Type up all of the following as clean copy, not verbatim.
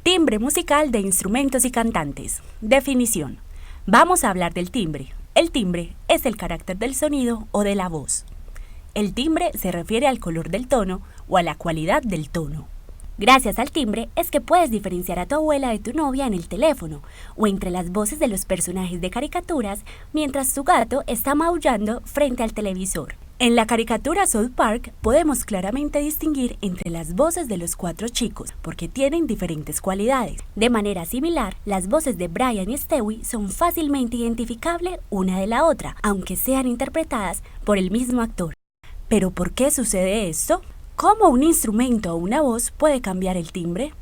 Timbre musical de instrumentos y cantantes. Definición. Vamos a hablar del timbre. El timbre es el carácter del sonido o de la voz. El timbre se refiere al color del tono o a la cualidad del tono. Gracias al timbre es que puedes diferenciar a tu abuela de tu novia en el teléfono o entre las voces de los personajes de caricaturas mientras tu gato está maullando frente al televisor. En la caricatura South Park podemos claramente distinguir entre las voces de los 4 chicos porque tienen diferentes cualidades. De manera similar, las voces de Brian y Stewie son fácilmente identificables una de la otra, aunque sean interpretadas por el mismo actor. ¿Pero por qué sucede esto? ¿Cómo un instrumento o una voz puede cambiar el timbre?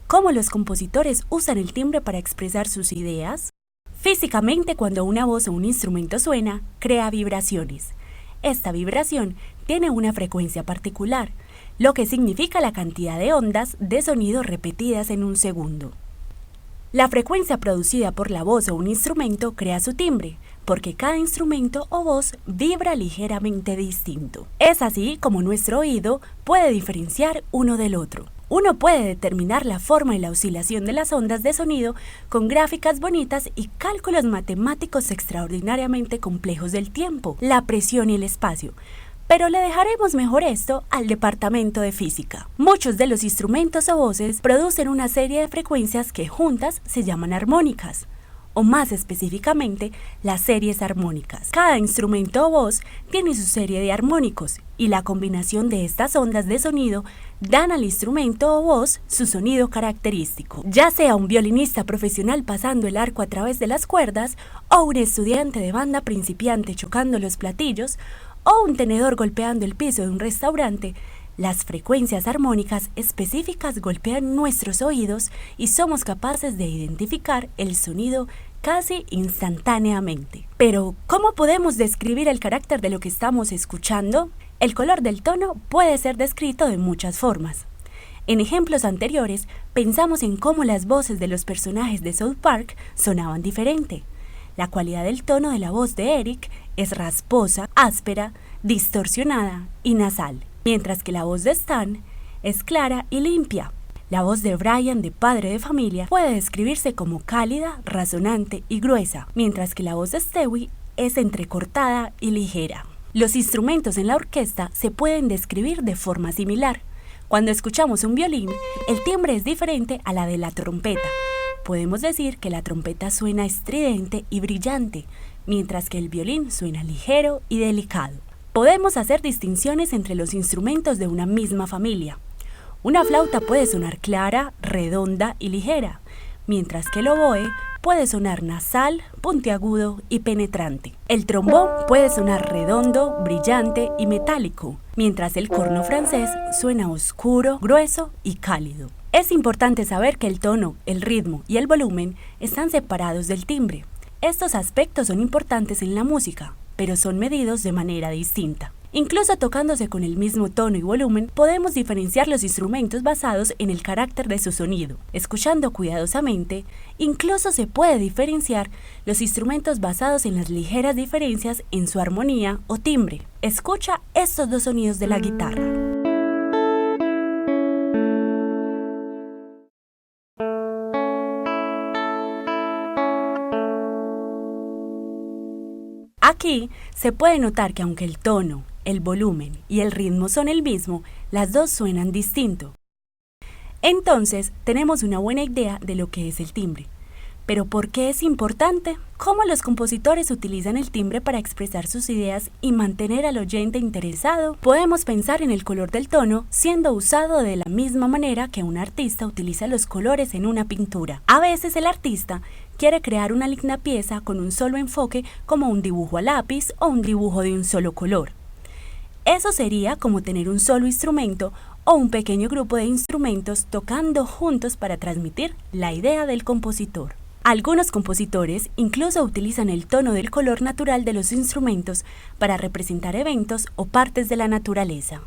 ¿Cómo los compositores usan el timbre para expresar sus ideas? Físicamente, cuando una voz o un instrumento suena, crea vibraciones. Esta vibración tiene una frecuencia particular, lo que significa la cantidad de ondas de sonido repetidas en un segundo. La frecuencia producida por la voz o un instrumento crea su timbre, porque cada instrumento o voz vibra ligeramente distinto. Es así como nuestro oído puede diferenciar uno del otro. Uno puede determinar la forma y la oscilación de las ondas de sonido con gráficas bonitas y cálculos matemáticos extraordinariamente complejos del tiempo, la presión y el espacio. Pero le dejaremos mejor esto al departamento de física. Muchos de los instrumentos o voces producen una serie de frecuencias que juntas se llaman armónicas, o más específicamente, las series armónicas. Cada instrumento o voz tiene su serie de armónicos y la combinación de estas ondas de sonido dan al instrumento o voz su sonido característico. Ya sea un violinista profesional pasando el arco a través de las cuerdas, o un estudiante de banda principiante chocando los platillos, o un tenedor golpeando el piso de un restaurante, las frecuencias armónicas específicas golpean nuestros oídos y somos capaces de identificar el sonido casi instantáneamente. Pero, ¿cómo podemos describir el carácter de lo que estamos escuchando? El color del tono puede ser descrito de muchas formas. En ejemplos anteriores, pensamos en cómo las voces de los personajes de South Park sonaban diferente. La cualidad del tono de la voz de Eric es rasposa, áspera, distorsionada y nasal, mientras que la voz de Stan es clara y limpia. La voz de Brian, de padre de familia, puede describirse como cálida, razonante y gruesa, mientras que la voz de Stewie es entrecortada y ligera. Los instrumentos en la orquesta se pueden describir de forma similar. Cuando escuchamos un violín, el timbre es diferente a la de la trompeta. Podemos decir que la trompeta suena estridente y brillante, mientras que el violín suena ligero y delicado. Podemos hacer distinciones entre los instrumentos de una misma familia. Una flauta puede sonar clara, redonda y ligera, mientras que el oboe puede sonar nasal, puntiagudo y penetrante. El trombón puede sonar redondo, brillante y metálico, mientras el corno francés suena oscuro, grueso y cálido. Es importante saber que el tono, el ritmo y el volumen están separados del timbre. Estos aspectos son importantes en la música, pero son medidos de manera distinta. Incluso tocándose con el mismo tono y volumen, podemos diferenciar los instrumentos basados en el carácter de su sonido. Escuchando cuidadosamente, incluso se puede diferenciar los instrumentos basados en las ligeras diferencias en su armonía o timbre. Escucha estos 2 sonidos de la guitarra. Aquí se puede notar que aunque el tono, el volumen y el ritmo son el mismo, las dos suenan distinto. Entonces, tenemos una buena idea de lo que es el timbre. ¿Pero por qué es importante? ¿Cómo los compositores utilizan el timbre para expresar sus ideas y mantener al oyente interesado? Podemos pensar en el color del tono siendo usado de la misma manera que un artista utiliza los colores en una pintura. A veces el artista quiere crear una linda pieza con un solo enfoque como un dibujo a lápiz o un dibujo de un solo color. Eso sería como tener un solo instrumento o un pequeño grupo de instrumentos tocando juntos para transmitir la idea del compositor. Algunos compositores incluso utilizan el tono del color natural de los instrumentos para representar eventos o partes de la naturaleza.